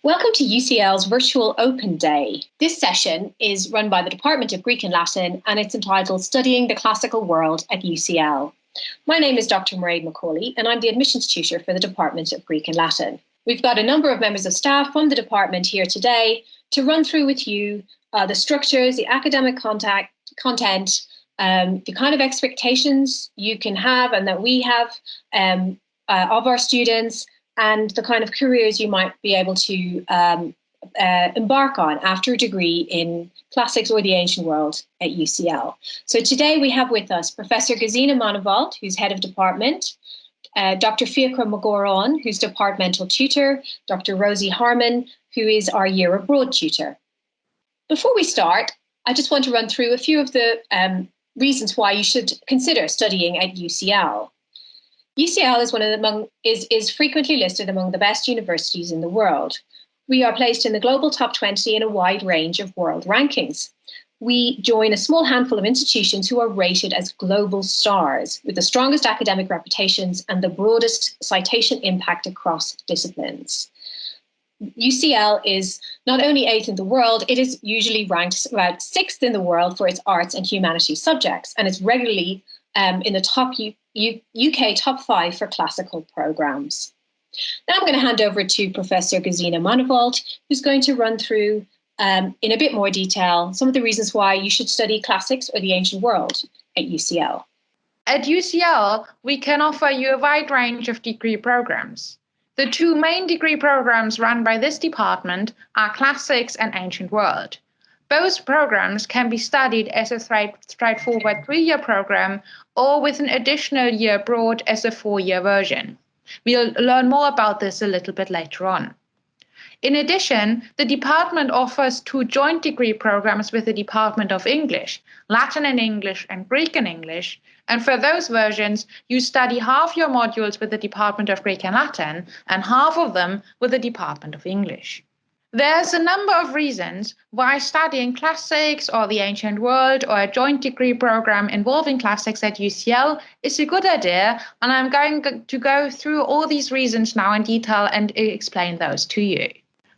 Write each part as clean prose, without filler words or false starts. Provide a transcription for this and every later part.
Welcome to UCL's Virtual Open Day. This session is run by the Department of Greek and Latin, and it's entitled Studying the Classical World at UCL. My name is Dr. Mairead Macaulay, and I'm the admissions tutor for the Department of Greek and Latin. We've got a number of members of staff from the department here today to run through with you the structures, the academic content, the kind of expectations you can have and that we have of our students, and the kind of careers you might be able to embark on after a degree in classics or the ancient world at UCL. So today we have with us Professor Gesine Manewald, who's head of department, Dr. Fiacre Magoron, who's departmental tutor, Dr. Rosie Harmon, who is our year abroad tutor. Before we start, I just want to run through a few of the reasons why you should consider studying at UCL. UCL is frequently listed among the best universities in the world. We are placed in the global top 20 in a wide range of world rankings. We join a small handful of institutions who are rated as global stars, with the strongest academic reputations and the broadest citation impact across disciplines. UCL is not only 8th in the world, it is usually ranked about 6th in the world for its arts and humanities subjects, and it's regularly in the top UK top 5 for classical programs. Now I'm going to hand over to Professor Gesine Manewald, who's going to run through in a bit more detail some of the reasons why you should study classics or the ancient world at UCL. At UCL, we can offer you a wide range of degree programs. The two main degree programs run by this department are Classics and Ancient World. Both programs can be studied as a straightforward 3-year program or with an additional year abroad as a 4-year version. We'll learn more about this a little bit later on. In addition, the department offers 2 joint degree programs with the Department of English, Latin and English and Greek and English, and for those versions, you study half your modules with the Department of Greek and Latin and half of them with the Department of English. There's a number of reasons why studying classics or the ancient world or a joint degree program involving classics at UCL is a good idea, and I'm going to go through all these reasons now in detail and explain those to you.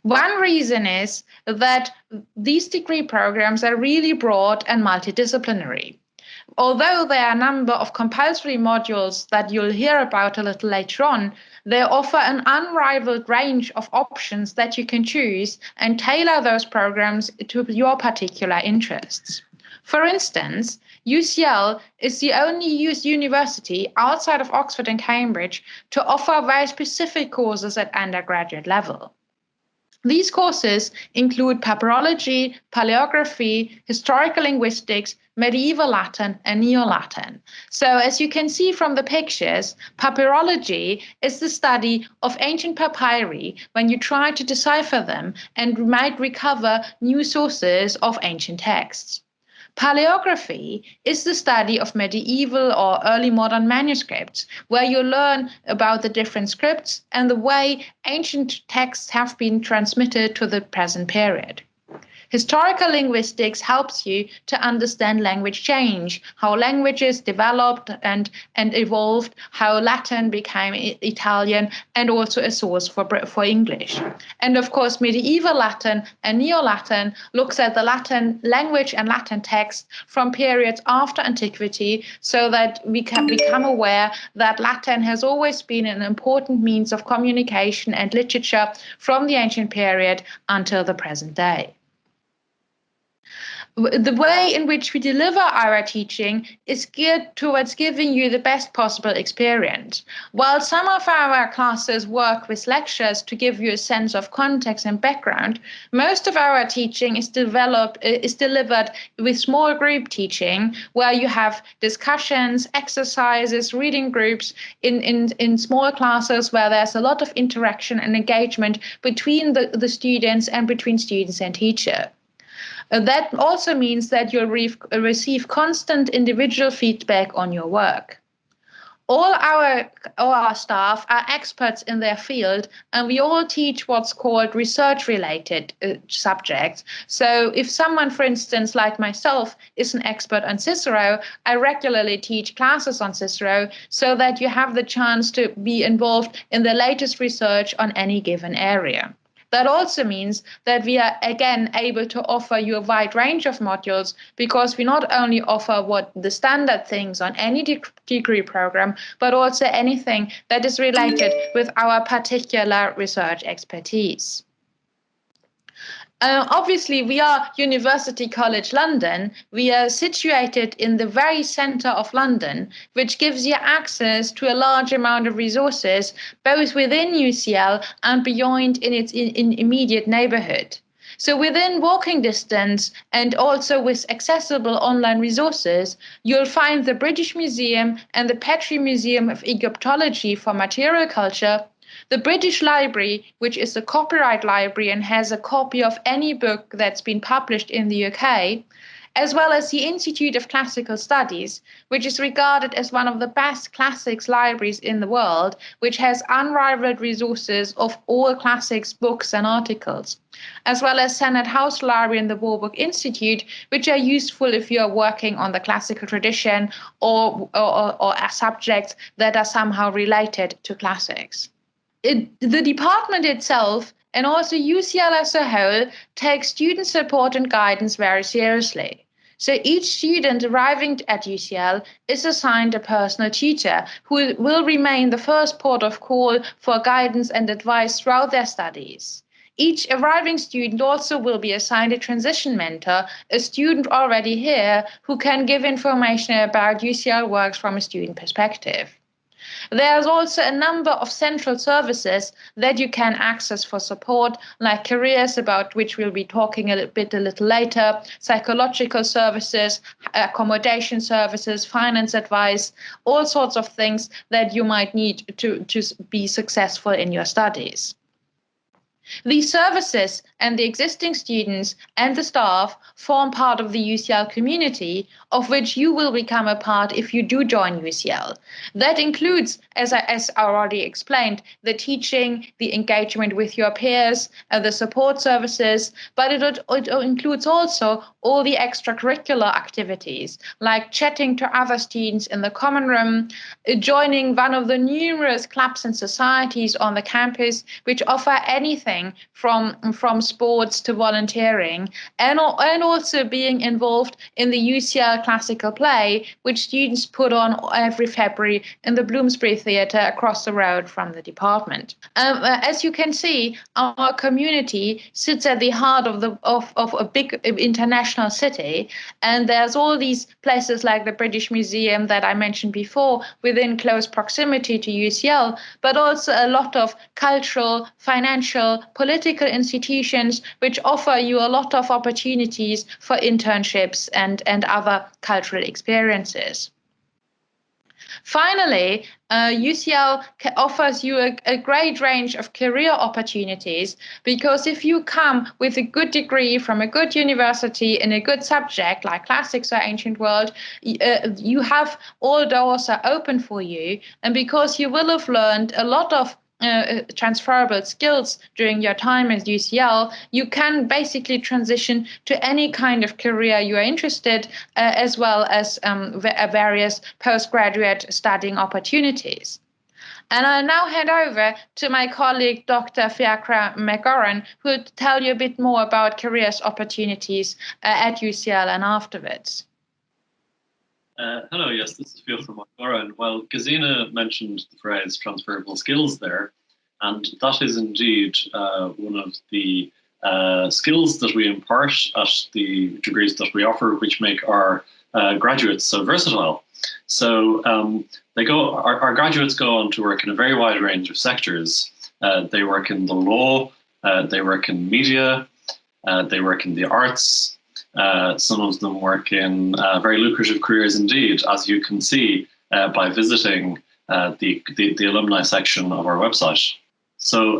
One reason is that these degree programs are really broad and multidisciplinary. Although there are a number of compulsory modules that you'll hear about a little later on, they offer an unrivaled range of options that you can choose and tailor those programs to your particular interests. For instance, UCL is the only university outside of Oxford and Cambridge to offer very specific courses at undergraduate level. These courses include papyrology, paleography, historical linguistics, medieval Latin, and Neo-Latin. So as you can see from the pictures, papyrology is the study of ancient papyri when you try to decipher them and might recover new sources of ancient texts. Paleography is the study of medieval or early modern manuscripts, where you learn about the different scripts and the way ancient texts have been transmitted to the present period. Historical linguistics helps you to understand language change, how languages developed and evolved, how Latin became Italian, and also a source for English. And of course, medieval Latin and Neo-Latin looks at the Latin language and Latin text from periods after antiquity, so that we can become aware that Latin has always been an important means of communication and literature from the ancient period until the present day. The way in which we deliver our teaching is geared towards giving you the best possible experience. While some of our classes work with lectures to give you a sense of context and background, most of our teaching is delivered with small group teaching, where you have discussions, exercises, reading groups in small classes where there's a lot of interaction and engagement between the students and between students and teacher. That also means that you'll receive constant individual feedback on your work. All our staff are experts in their field, and we all teach what's called research-related subjects. So if someone, for instance, like myself, is an expert on Cicero, I regularly teach classes on Cicero so that you have the chance to be involved in the latest research on any given area. That also means that we are again able to offer you a wide range of modules, because we not only offer what the standard things on any degree program, but also anything that is related with our particular research expertise. Obviously, we are University College London. We are situated in the very centre of London, which gives you access to a large amount of resources, both within UCL and beyond in its immediate neighbourhood. So within walking distance and also with accessible online resources, you'll find the British Museum and the Petrie Museum of Egyptology for Material Culture, the British Library, which is a copyright library and has a copy of any book that's been published in the UK, as well as the Institute of Classical Studies, which is regarded as one of the best classics libraries in the world, which has unrivaled resources of all classics books and articles, as well as Senate House Library and the Warburg Institute, which are useful if you are working on the classical tradition or subjects that are somehow related to classics. The department itself and also UCL as a whole takes student support and guidance very seriously. So each student arriving at UCL is assigned a personal tutor who will remain the first port of call for guidance and advice throughout their studies. Each arriving student also will be assigned a transition mentor, a student already here who can give information about UCL works from a student perspective. There's also a number of central services that you can access for support, like careers, about which we'll be talking a little later, psychological services, accommodation services, finance advice, all sorts of things that you might need to be successful in your studies. These services and the existing students and the staff form part of the UCL community, of which you will become a part if you do join UCL. That includes, as I already explained, the teaching, the engagement with your peers, the support services, but it includes also all the extracurricular activities, like chatting to other students in the common room, joining one of the numerous clubs and societies on the campus, which offer anything from sports to volunteering, and also being involved in the UCL classical play, which students put on every February in the Bloomsbury Theatre across the road from the department. As you can see, our community sits at the heart of a big international city, and there's all these places like the British Museum that I mentioned before within close proximity to UCL, but also a lot of cultural, financial, political institutions which offer you a lot of opportunities for internships and other cultural experiences. Finally, UCL offers you a great range of career opportunities, because if you come with a good degree from a good university in a good subject like classics or ancient world, you have all doors are open for you, and because you will have learned a lot of transferable skills during your time at UCL, you can basically transition to any kind of career you are interested, as well as various postgraduate studying opportunities. And I'll now hand over to my colleague, Dr. Fiacra McGoran, who will tell you a bit more about careers opportunities at UCL and afterwards. Hello, yes, this is Fiacra McGoran. Well, Gesine mentioned the phrase transferable skills there, and that is indeed one of the skills that we impart at the degrees that we offer, which make our graduates so versatile. So our graduates go on to work in a very wide range of sectors. They work in the law, they work in media, they work in the arts. Some of them work in very lucrative careers indeed, as you can see by visiting the alumni section of our website. So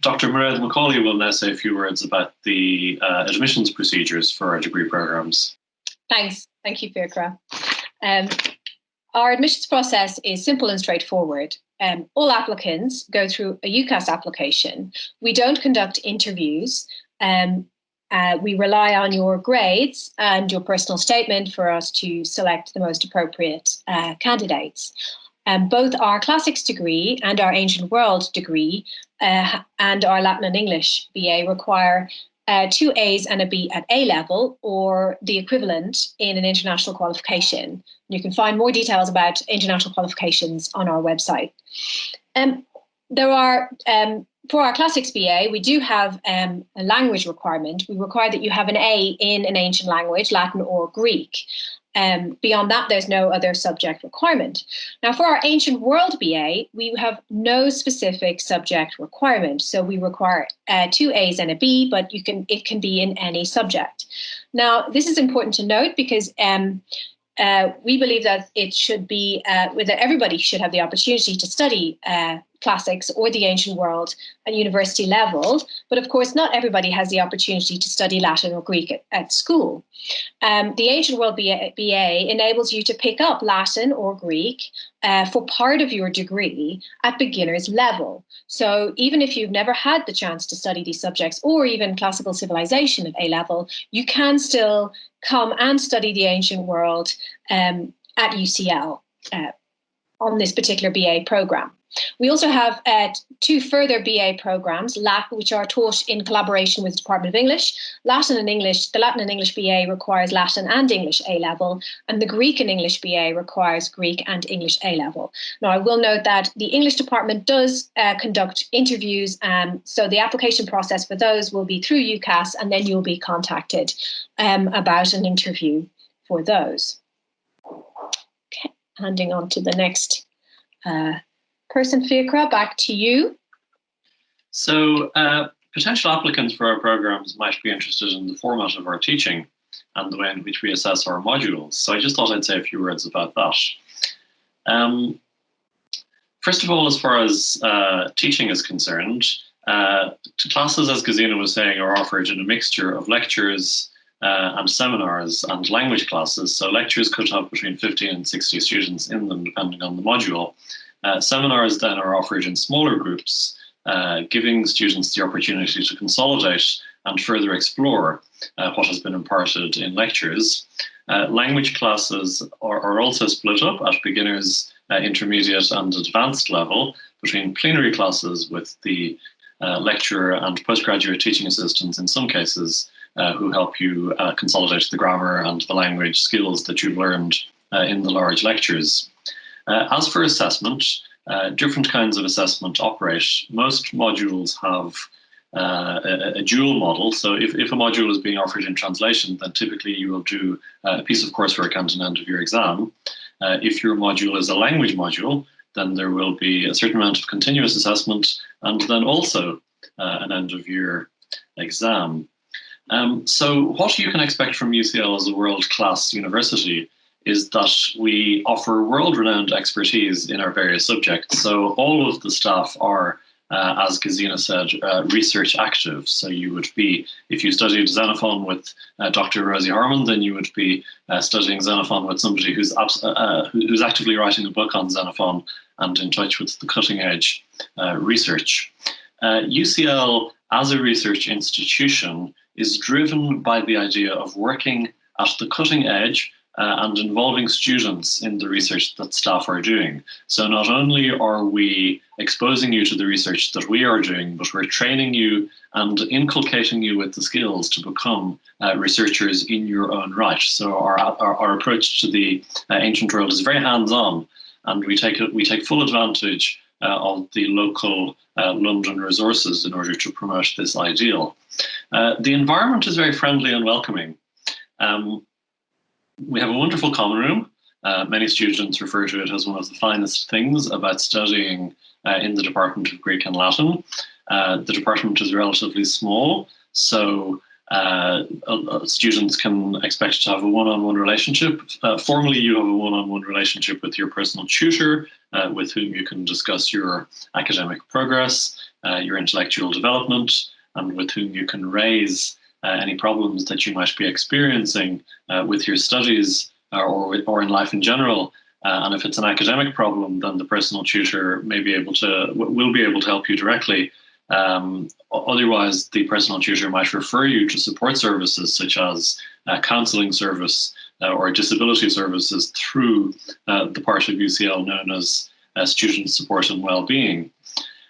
Dr. Mairead Macaulay will now say a few words about the admissions procedures for our degree programs. Thanks. Thank you, Fiacra. Our admissions process is simple and straightforward. All applicants go through a UCAS application. We don't conduct interviews. We rely on your grades and your personal statement for us to select the most appropriate candidates. Both our classics degree and our ancient world degree and our Latin and English BA require 2 A's and a B at A level, or the equivalent in an international qualification. You can find more details about international qualifications on our website. For our classics BA, we do have a language requirement. We require that you have an A in an ancient language, Latin or Greek. Beyond that, there's no other subject requirement. Now, for our ancient world BA, we have no specific subject requirement. So we require 2 A's and a B, but it can be in any subject. Now, this is important to note because we believe that it should be that everybody should have the opportunity to study classics or the ancient world at university level. But of course, not everybody has the opportunity to study Latin or Greek at school. The ancient world BA enables you to pick up Latin or Greek for part of your degree at beginner's level. So even if you've never had the chance to study these subjects or even classical civilization at A level, you can still come and study the ancient world at UCL on this particular BA program. We also have 2 further BA programs, which are taught in collaboration with the Department of English. Latin and English, the Latin and English BA requires Latin and English A level, and the Greek and English BA requires Greek and English A level. Now, I will note that the English department does conduct interviews, so the application process for those will be through UCAS, and then you'll be contacted about an interview for those. Okay, handing on to the next person, Fiacra, back to you. So potential applicants for our programs might be interested in the format of our teaching and the way in which we assess our modules. So I just thought I'd say a few words about that. First of all, as far as teaching is concerned, classes, as Gesine was saying, are offered in a mixture of lectures and seminars and language classes. So lectures could have between 50 and 60 students in them, depending on the module. Seminars then are offered in smaller groups, giving students the opportunity to consolidate and further explore what has been imparted in lectures. Language classes are also split up at beginners, intermediate and advanced level between plenary classes with the lecturer and postgraduate teaching assistants in some cases who help you consolidate the grammar and the language skills that you've learned in the large lectures. As for assessment, different kinds of assessment operate. Most modules have a dual model. So if a module is being offered in translation, then typically you will do a piece of coursework and an end of year exam. If your module is a language module, then there will be a certain amount of continuous assessment and then also an end of year exam. So what you can expect from UCL as a world-class university is that we offer world-renowned expertise in our various subjects. So all of the staff are, as Gesine said, research active. So you would be, if you studied Xenophon with Dr. Rosie Harmon, then you would be studying Xenophon with somebody who's actively writing a book on Xenophon and in touch with the cutting-edge research. UCL, as a research institution, is driven by the idea of working at the cutting edge and involving students in the research that staff are doing. So not only are we exposing you to the research that we are doing, but we're training you and inculcating you with the skills to become researchers in your own right. So our approach to the ancient world is very hands-on, and we take full advantage of the local London resources in order to promote this ideal. The environment is very friendly and welcoming. We have a wonderful common room. Many students refer to it as one of the finest things about studying in the Department of Greek and Latin. The department is relatively small, so students can expect to have a one-on-one relationship. Formally, you have a one-on-one relationship with your personal tutor, with whom you can discuss your academic progress, your intellectual development, and with whom you can raise any problems that you might be experiencing with your studies or in life in general. And if it's an academic problem, then the personal tutor will be able to help you directly. Otherwise, the personal tutor might refer you to support services such as counselling service or disability services through the part of UCL known as student support and well-being.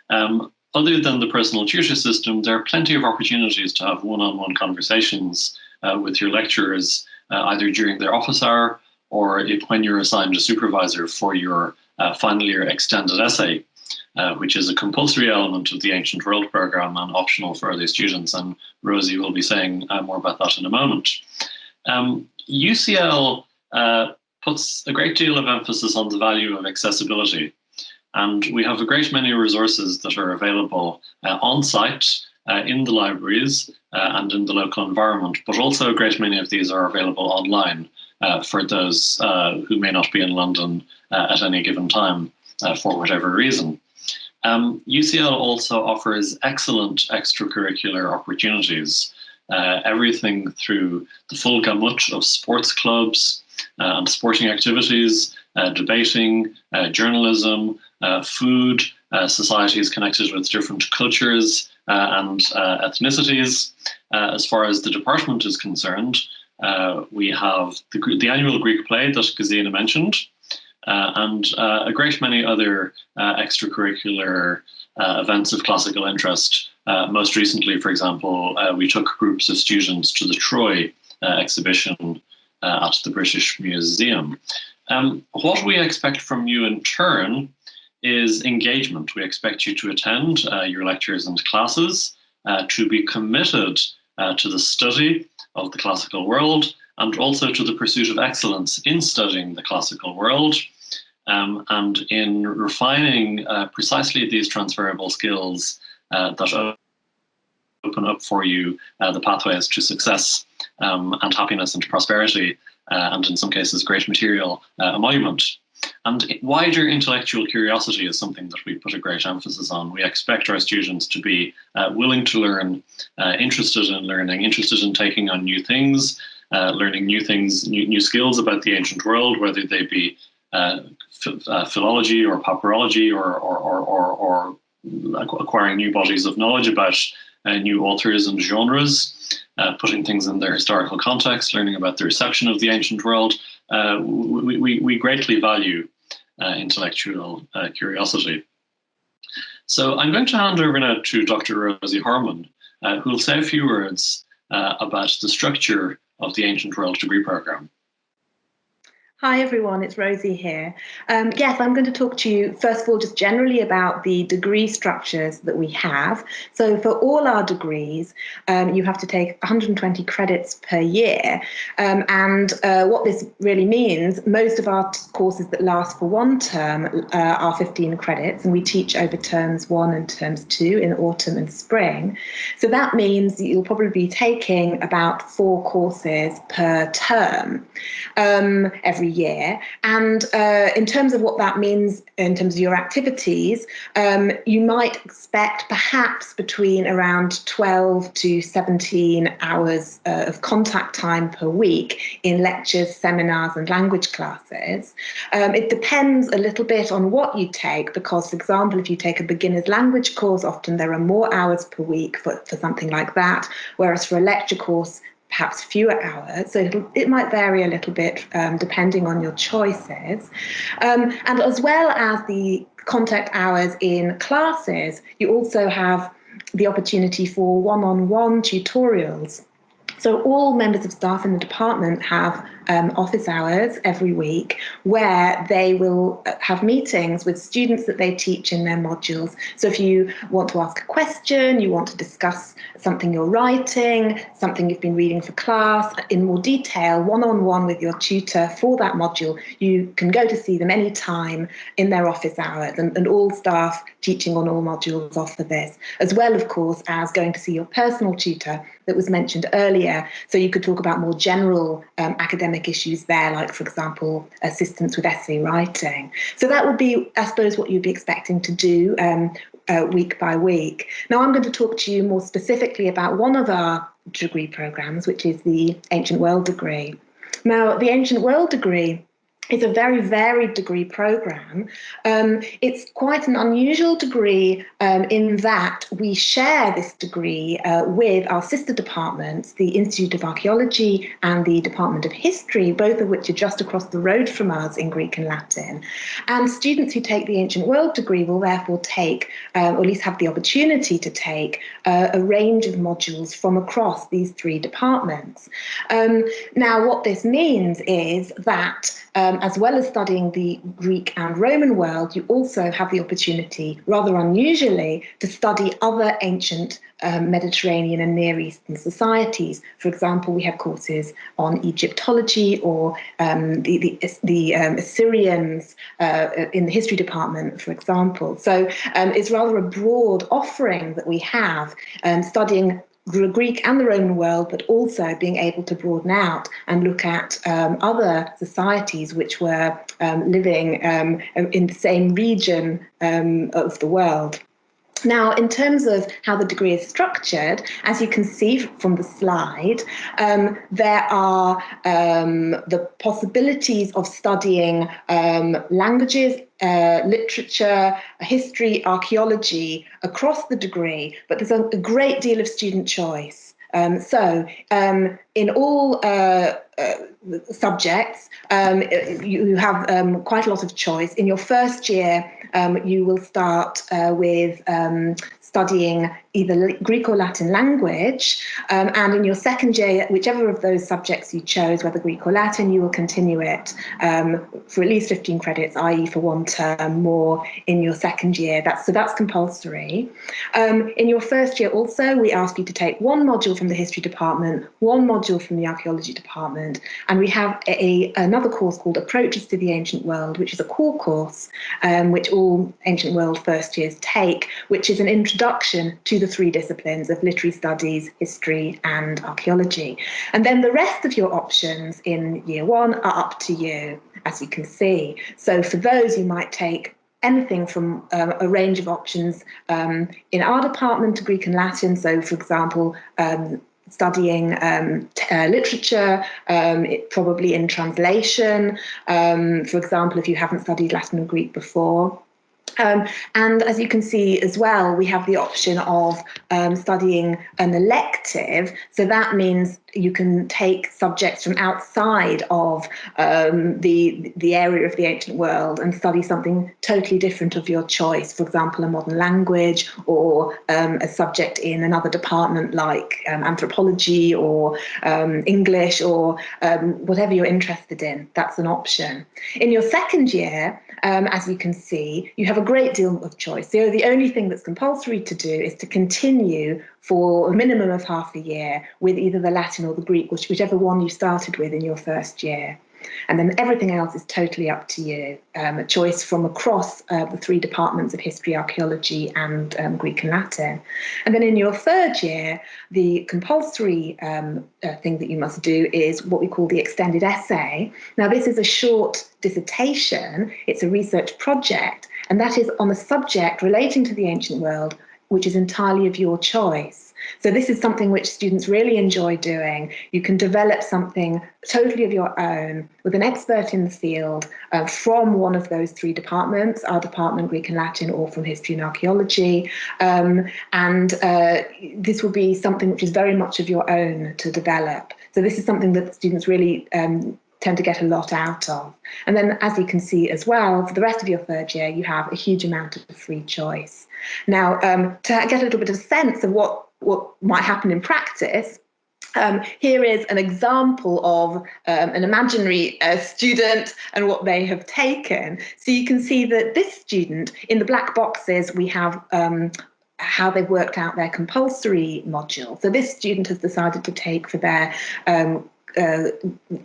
Other than the personal tutor system, there are plenty of opportunities to have one-on-one conversations with your lecturers, either during their office hour or when you're assigned a supervisor for your final year extended essay, which is a compulsory element of the Ancient World programme and optional for early students. And Rosie will be saying more about that in a moment. UCL puts a great deal of emphasis on the value of accessibility. And we have a great many resources that are available on site in the libraries and in the local environment, but also a great many of these are available online for those who may not be in London at any given time for whatever reason. UCL also offers excellent extracurricular opportunities, everything through the full gamut of sports clubs and sporting activities, debating, journalism, food, societies connected with different cultures and ethnicities. As far as the department is concerned, we have the annual Greek play that Gesine mentioned, and a great many other extracurricular events of classical interest. Most recently, for example, we took groups of students to the Troy exhibition at the British Museum. What we expect from you in turn is engagement. We expect you to attend your lectures and classes, to be committed to the study of the classical world and also to the pursuit of excellence in studying the classical world, and in refining precisely these transferable skills that open up for you the pathways to success and happiness and prosperity, and in some cases great material emolument. And wider intellectual curiosity is something that we put a great emphasis on. We expect our students to be willing to learn, interested in learning, interested in taking on new things, learning new things, new skills about the ancient world, whether they be philology or papyrology or acquiring new bodies of knowledge about new authors and genres, putting things in their historical context, learning about the reception of the ancient world. We greatly value intellectual curiosity. So I'm going to hand over now to Dr. Rosie Harmon, who will say a few words about the structure of the Ancient World degree programme. Hi everyone, it's Rosie here. Yes, I'm going to talk to you first of all just generally about the degree structures that we have. So for all our degrees, you have to take 120 credits per year. And what this really means, most of our courses that last for one term are 15 credits, and we teach over terms 1 and terms 2 in autumn and spring. So that means that you'll probably be taking about 4 courses per term every year. And in terms of what that means in terms of your activities, you might expect perhaps between around 12 to 17 hours of contact time per week in lectures, seminars and language classes. It depends a little bit on what you take, because, for example, if you take a beginner's language course, often there are more hours per week for something like that, whereas for a lecture course, perhaps fewer hours. So it might vary a little bit depending on your choices. And as well as the contact hours in classes, you also have the opportunity for one-on-one tutorials. So all members of staff in the department have office hours every week where they will have meetings with students that they teach in their modules. So if you want to ask a question, you want to discuss something you're writing, something you've been reading for class in more detail, one-on-one with your tutor for that module, you can go to see them anytime in their office hours, and all staff teaching on all modules offer this, as well, of course, as going to see your personal tutor that was mentioned earlier. So you could talk about more general academic issues there, like, for example, assistance with essay writing. So that would be, I suppose, what you'd be expecting to do week by week. Now I'm going to talk to you more specifically about one of our degree programmes, which is the Ancient World degree. Now, the Ancient World degree It's a very varied degree programme. It's quite an unusual degree in that we share this degree with our sister departments, the Institute of Archaeology and the Department of History, both of which are just across the road from us in Greek and Latin. And students who take the Ancient World degree will therefore take, or at least have the opportunity to take, a range of modules from across these three departments. Now, what this means is that as well as studying the Greek and Roman world, you also have the opportunity, rather unusually, to study other ancient Mediterranean and Near Eastern societies. For example, we have courses on Egyptology or the Assyrians in the history department, for example. So it's rather a broad offering that we have, studying the Greek and the Roman world, but also being able to broaden out and look at other societies which were living in the same region of the world. Now, in terms of how the degree is structured, as you can see from the slide, there are the possibilities of studying languages, literature, history, archaeology across the degree, but there's a great deal of student choice. So in all subjects, you have quite a lot of choice. In your first year, you will start with studying either Greek or Latin language, and in your second year, whichever of those subjects you chose, whether Greek or Latin, you will continue it for at least 15 credits, i.e. for one term more in your second year. So that's compulsory. In your first year also, we ask you to take one module from the history department, one module from the archaeology department, and we have another course called Approaches to the Ancient World, which is a core course which all Ancient World first years take, which is an introduction to the three disciplines of literary studies, history, and archaeology. And then the rest of your options in year one are up to you, as you can see. So for those, you might take anything from a range of options in our department to Greek and Latin. So, for example, studying literature, probably in translation, for example, if you haven't studied Latin or Greek before. And as you can see as well, we have the option of studying an elective. So that means you can take subjects from outside of the area of the ancient world and study something totally different of your choice. For example, a modern language or a subject in another department like anthropology or English or whatever you're interested in. That's an option. In your second year, as you can see, you have a great deal of choice. So the only thing that's compulsory to do is to continue for a minimum of half a year with either the Latin or the Greek, whichever one you started with in your first year. And then everything else is totally up to you, a choice from across the three departments of history, archaeology, and Greek and Latin. And then in your third year, the compulsory thing that you must do is what we call the extended essay. Now, this is a short dissertation. It's a research project, and that is on a subject relating to the ancient world, which is entirely of your choice. So this is something which students really enjoy doing. You can develop something totally of your own with an expert in the field from one of those three departments, our department, Greek and Latin, or from history and archaeology. This will be something which is very much of your own to develop. So this is something that students really tend to get a lot out of. And then, as you can see as well, for the rest of your third year, you have a huge amount of free choice. Now, to get a little bit of sense of what might happen in practice, here is an example of an imaginary student and what they have taken. So you can see that this student, in the black boxes, we have how they've worked out their compulsory module. So this student has decided to take for their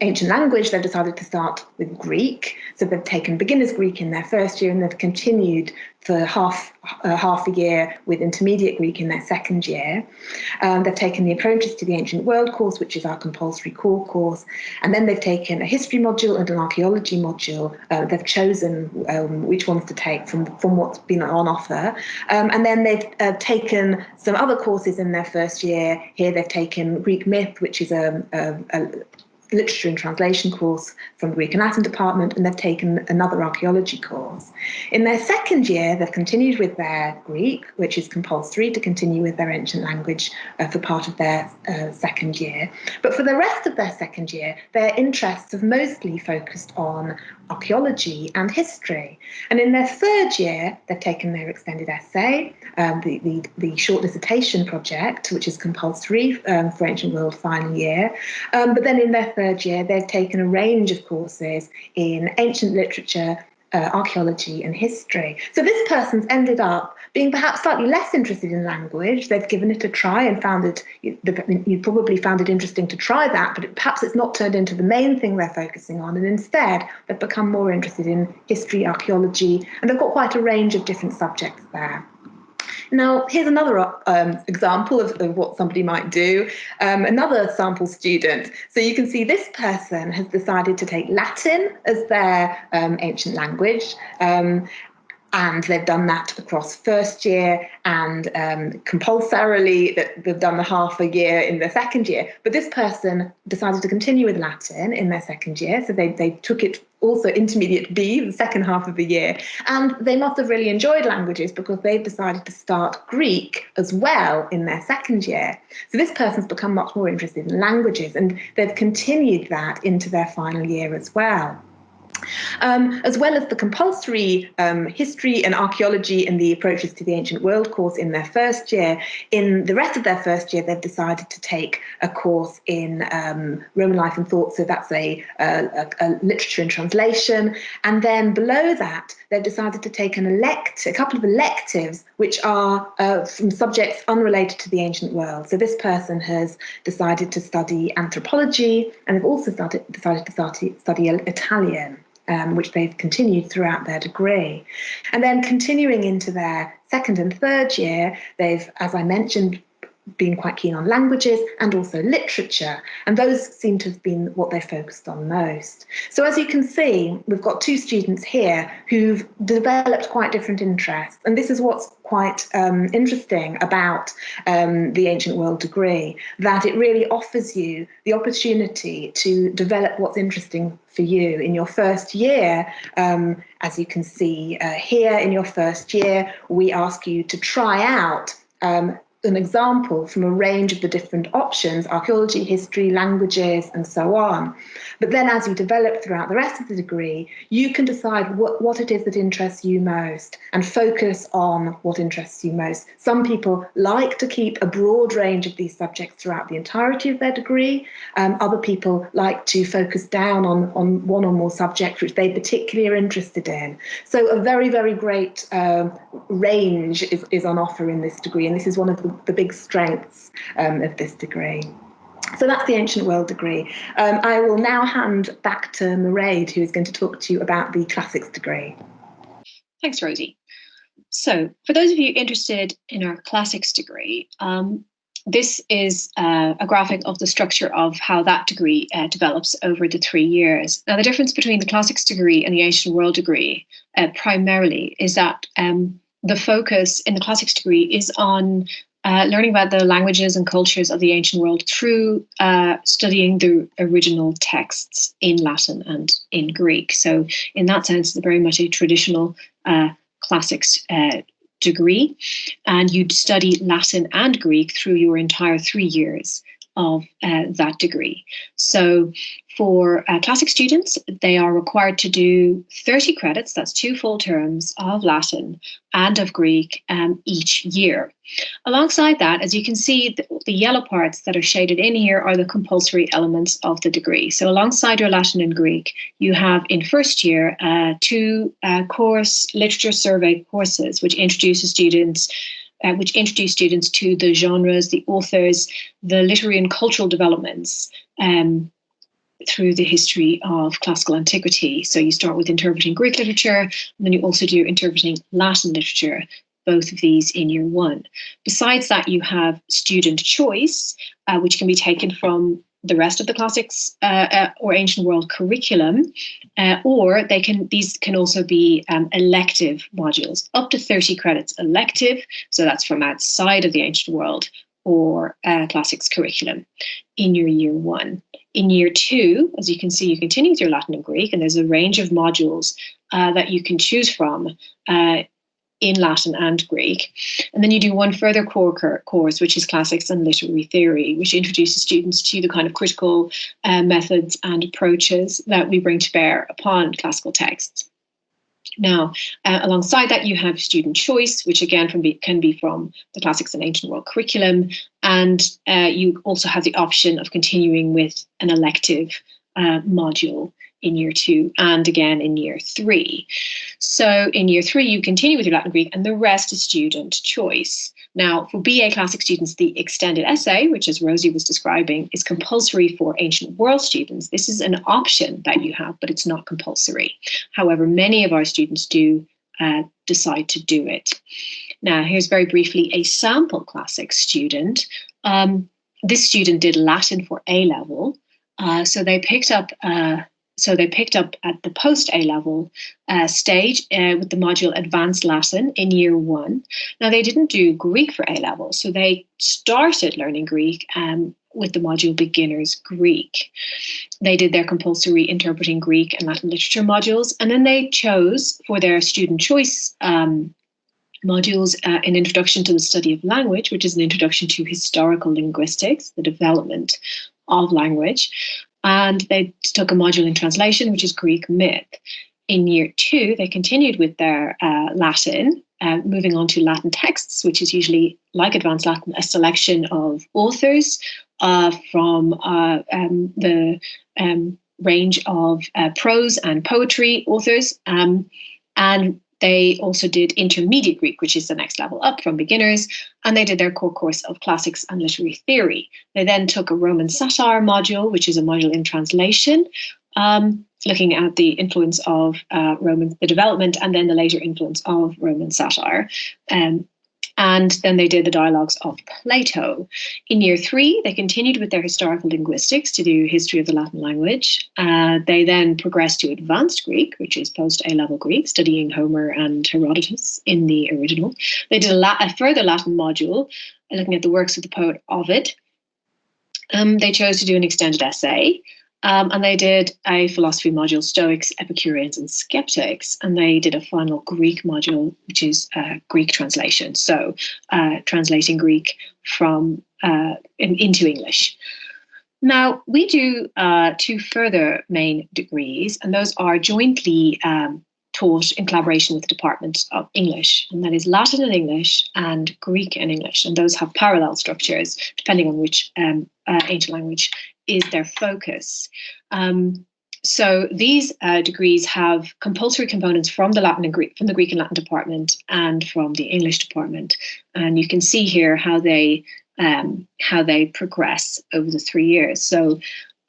ancient language, they've decided to start with Greek. So they've taken beginner's Greek in their first year and they've continued for half a year with intermediate Greek in their second year. They've taken the Approaches to the Ancient World course, which is our compulsory core course. And then they've taken a history module and an archaeology module. They've chosen which ones to take from what's been on offer. And then they've taken some other courses in their first year. Here they've taken Greek myth, which is a literature and translation course from the Greek and Latin department, and they've taken another archaeology course. In their second year, they've continued with their Greek, which is compulsory to continue with their ancient language for part of their second year. But for the rest of their second year, their interests have mostly focused on archaeology and history. And in their third year, they've taken their extended essay, the short dissertation project, which is compulsory for Ancient World final year. But then in their third year, they've taken a range of courses in ancient literature, archaeology and history. So this person's ended up being perhaps slightly less interested in language. They've given it a try and found it, you probably found it interesting to try that, but perhaps it's not turned into the main thing they're focusing on. And instead, they've become more interested in history, archaeology, and they've got quite a range of different subjects there. Now, here's another example of what somebody might do. Another sample student. So you can see this person has decided to take Latin as their ancient language. And they've done that across first year and compulsorily they've done the half a year in their second year. But this person decided to continue with Latin in their second year. So they took it also intermediate B, the second half of the year. And they must have really enjoyed languages because they've decided to start Greek as well in their second year. So this person's become much more interested in languages and they've continued that into their final year as well. As well as the compulsory history and archaeology and the approaches to the ancient world course in their first year, in the rest of their first year, they've decided to take a course in Roman life and thought. So that's a literature and translation. And then below that, they've decided to take a couple of electives, which are from subjects unrelated to the ancient world. So this person has decided to study anthropology, and they've also decided to study Italian. Which they've continued throughout their degree. And then continuing into their second and third year, they've, as I mentioned, been quite keen on languages and also literature. And those seem to have been what they focused on most. So as you can see, we've got two students here who've developed quite different interests. And this is what's quite interesting about the Ancient World degree, that it really offers you the opportunity to develop what's interesting for you in your first year. As you can see here, in your first year, we ask you to try out an example from a range of the different options, archaeology, history, languages, and so on. But then as you develop throughout the rest of the degree, you can decide what it is that interests you most and focus on what interests you most. Some people like to keep a broad range of these subjects throughout the entirety of their degree. Other people like to focus down on one or more subjects which they particularly are interested in. So a very, very great range is on offer in this degree, and this is one of the big strengths of this degree. So that's the Ancient World degree. I will now hand back to Mairead, who is going to talk to you about the Classics degree. Thanks, Rosie. So for those of you interested in our Classics degree, this is a graphic of the structure of how that degree develops over the 3 years. Now, the difference between the Classics degree and the Ancient World degree primarily is that the focus in the Classics degree is on learning about the languages and cultures of the ancient world through studying the original texts in Latin and in Greek. So in that sense, it's very much a traditional classics degree. And you'd study Latin and Greek through your entire 3 years of that degree. So for classic students, they are required to do 30 credits, that's 2 full terms of Latin and of Greek each year. Alongside that, as you can see, the yellow parts that are shaded in here are the compulsory elements of the degree. So alongside your Latin and Greek, you have in first year 2 course literature survey courses, which introduce students to the genres, the authors, the literary and cultural developments through the history of classical antiquity. So you start with interpreting Greek literature, and then you also do interpreting Latin literature, both of these in year 1. Besides that, you have student choice, which can be taken from the rest of the classics or ancient world curriculum, or these can also be elective modules, up to 30 credits elective. So that's from outside of the ancient world or classics curriculum in your year 1. In year 2, as you can see, you continue with your Latin and Greek, and there's a range of modules that you can choose from in Latin and Greek. And then you do one further core course, which is Classics and Literary Theory, which introduces students to the kind of critical methods and approaches that we bring to bear upon classical texts. Now, alongside that, you have student choice, which again can be from the Classics and Ancient World curriculum. And you also have the option of continuing with an elective module in year 2 and again in year 3. So in year 3, you continue with your Latin Greek and the rest is student choice. Now, for BA Classic students, the extended essay, which as Rosie was describing, is compulsory for Ancient World students. This is an option that you have, but it's not compulsory. However, many of our students do decide to do it. Now, here's very briefly a sample Classics student. This student did Latin for A-level. So they picked up at the post A-level stage with the module Advanced Latin in year 1. Now, they didn't do Greek for A-level, so they started learning Greek with the module Beginners Greek. They did their compulsory Interpreting Greek and Latin Literature modules, and then they chose for their student choice modules an Introduction to the Study of Language, which is an introduction to historical linguistics, the development of language. And they took a module in translation, which is Greek myth. In year 2, they continued with their Latin, moving on to Latin texts, which is usually, like Advanced Latin, a selection of authors from the range of prose and poetry authors. And they also did Intermediate Greek, which is the next level up from beginners, and they did their core course of Classics and Literary Theory. They then took a Roman satire module, which is a module in translation, looking at the influence of the development and then the later influence of Roman satire. And then they did the dialogues of Plato. In year 3, they continued with their historical linguistics to do history of the Latin language. They then progressed to advanced Greek, which is post-A-level Greek, studying Homer and Herodotus in the original. They did a further Latin module, looking at the works of the poet Ovid. They chose to do an extended essay. And they did a philosophy module, Stoics, Epicureans, and Skeptics. And they did a final Greek module, which is Greek translation. So translating Greek from into English. Now, we do 2 further main degrees, and those are jointly taught in collaboration with the Department of English. And that is Latin and English and Greek and English. And those have parallel structures, depending on which ancient language is their focus. So these degrees have compulsory components from the Latin and Greek, from the Greek and Latin department, and from the English department. And you can see here how they progress over the 3 years. So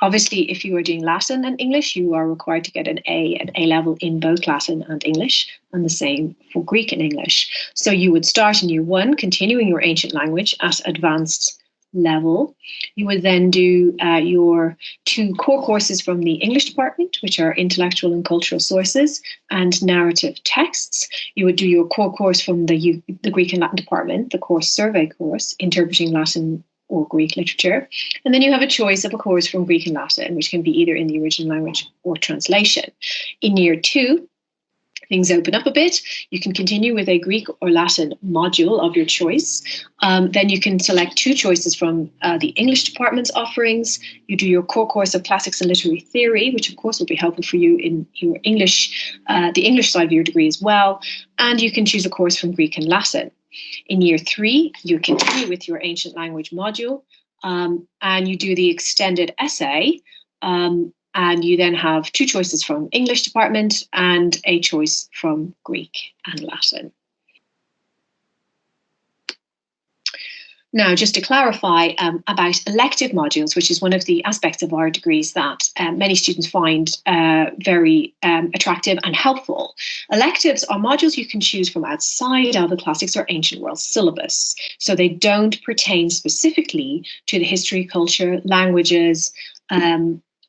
obviously, if you are doing Latin and English, you are required to get an A at A-level in both Latin and English, and the same for Greek and English. So you would start in year 1, continuing your ancient language at advanced level. You would then do your 2 core courses from the English department, which are intellectual and cultural sources and narrative texts. You would do your core course from the Greek and Latin department, the course survey course, interpreting Latin or Greek literature. And then you have a choice of a course from Greek and Latin, which can be either in the original language or translation. In year 2, things open up a bit. You can continue with a Greek or Latin module of your choice. Then you can select 2 choices from the English department's offerings. You do your core course of Classics and Literary Theory, which of course will be helpful for you in your English, the English side of your degree as well. And you can choose a course from Greek and Latin. In year 3, you continue with your ancient language module, and you do the extended essay. And you then have 2 choices from English department and a choice from Greek and Latin. Now, just to clarify about elective modules, which is one of the aspects of our degrees that many students find very attractive and helpful. Electives are modules you can choose from outside of the Classics or Ancient World syllabus. So they don't pertain specifically to the history, culture, languages,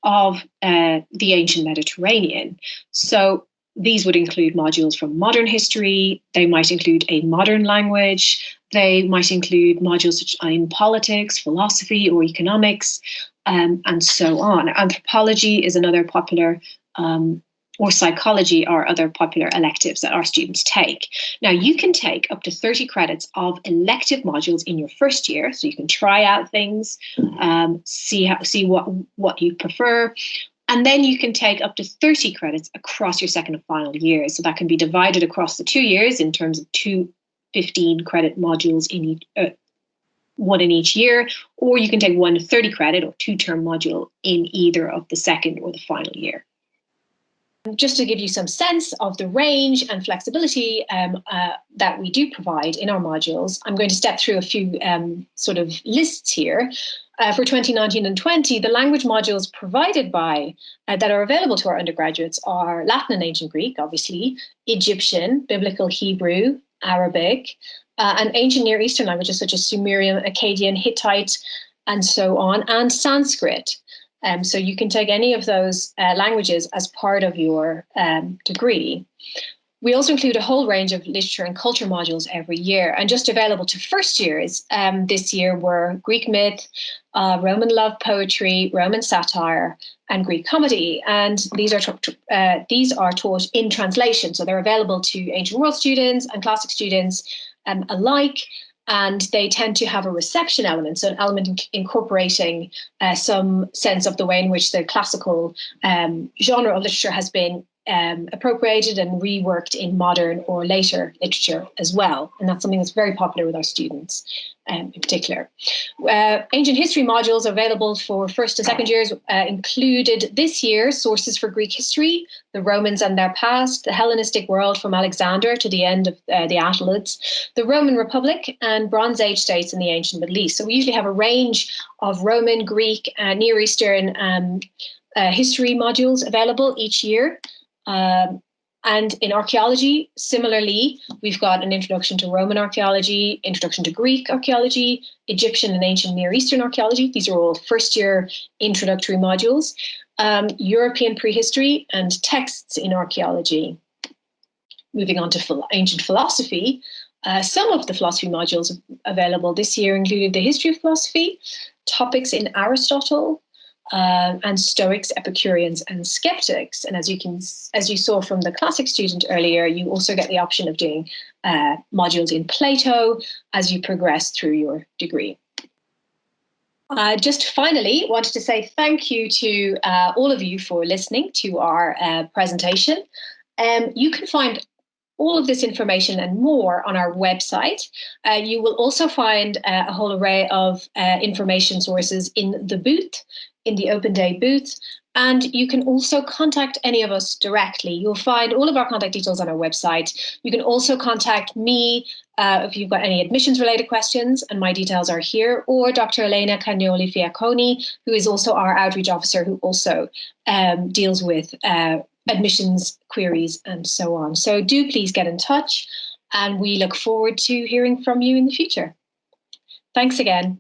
of the ancient Mediterranean. So these would include modules from modern history. They might include a modern language, They might include modules such in politics, philosophy, or economics, and so on. Anthropology is another popular, or psychology are other popular electives that our students take. Now, you can take up to 30 credits of elective modules in your first year, so you can try out things, see what you prefer. And then you can take up to 30 credits across your second and final year. So that can be divided across the 2 years in terms of 2 15-credit modules in each, one in each year, or you can take one 30-credit or 2-term module in either of the second or the final year. Just to give you some sense of the range and flexibility that we do provide in our modules, I'm going to step through a few sort of lists here. For 2019 and 20, the language modules provided by that are available to our undergraduates are Latin and Ancient Greek, obviously, Egyptian, Biblical Hebrew, Arabic, and ancient Near Eastern languages such as Sumerian, Akkadian, Hittite, and so on, and Sanskrit. So you can take any of those languages as part of your degree. We also include a whole range of literature and culture modules every year, and just available to first years this year were Greek myth, Roman love poetry, Roman satire, and Greek comedy. And these are taught in translation, so they're available to ancient world students and classic students alike. And they tend to have a reception element, so an element incorporating some sense of the way in which the classical genre of literature has been appropriated and reworked in modern or later literature as well. And that's something that's very popular with our students in particular. Ancient history modules available for first and second years included this year sources for Greek history, the Romans and their past, the Hellenistic world from Alexander to the end of the Attalids, the Roman Republic, and Bronze Age states in the ancient Middle East. So we usually have a range of Roman, Greek, Near Eastern history modules available each year. And in archaeology, similarly, we've got an introduction to Roman archaeology, introduction to Greek archaeology, Egyptian and ancient Near Eastern archaeology. These are all first-year introductory modules. European prehistory and texts in archaeology. Moving on to ancient philosophy, some of the philosophy modules available this year included the history of philosophy, topics in Aristotle, and Stoics, Epicureans, and Skeptics. And as you saw from the classic student earlier, you also get the option of doing modules in Plato as you progress through your degree. Just finally, wanted to say thank you to all of you for listening to our presentation. You can find all of this information and more on our website. You will also find a whole array of information sources in the booth, in the Open Day booth, and you can also contact any of us directly. You'll find all of our contact details on our website. You can also contact me if you've got any admissions related questions, and my details are here, or Dr. Elena Cagnoli Fiacconi, who is also our outreach officer, who also deals with admissions queries and so on. So do please get in touch, and we look forward to hearing from you in the future. Thanks again.